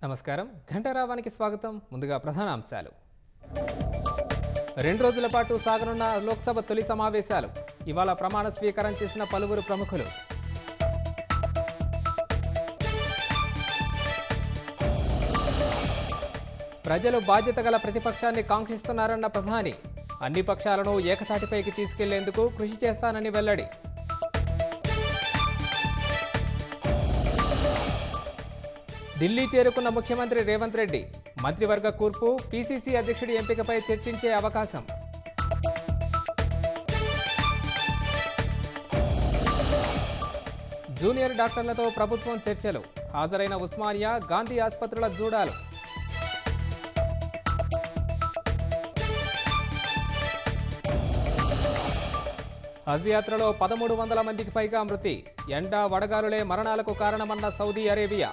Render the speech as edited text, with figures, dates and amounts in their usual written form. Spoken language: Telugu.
నమస్కారం. ఘంటారావానికి స్వాగతం. ముందుగా ప్రధాన అంశాలు. 2 రోజుల పాటు సాగనున్న లోక్సభ తొలి సమావేశాలు. ఇవాళ ప్రమాణ స్వీకారం చేసిన పలువురు ప్రముఖులు. ప్రజలు బాధ్యత గల ప్రతిపక్షాన్ని కాంక్షిస్తున్నారన్న ప్రధాని. అన్ని పక్షాలను ఏకతాటిపైకి తీసుకెళ్లేందుకు కృషి చేస్తానని వెల్లడి. ఢిల్లీ చేరుకున్న ముఖ్యమంత్రి రేవంత్ రెడ్డి. మంత్రివర్గ కూర్పు, పీసీసీ అధ్యక్షుడి ఎంపికపై చర్చించే అవకాశం. జూనియర్ డాక్టర్లతో ప్రభుత్వం చర్చలు. హాజరైన ఉస్మానియా, గాంధీ ఆసుపత్రుల జూడాలు. హజ్ యాత్రలో 1300 మందికి పైగా మృతి. ఎండ వడగాలులే మరణాలకు కారణమన్న సౌదీ అరేబియా.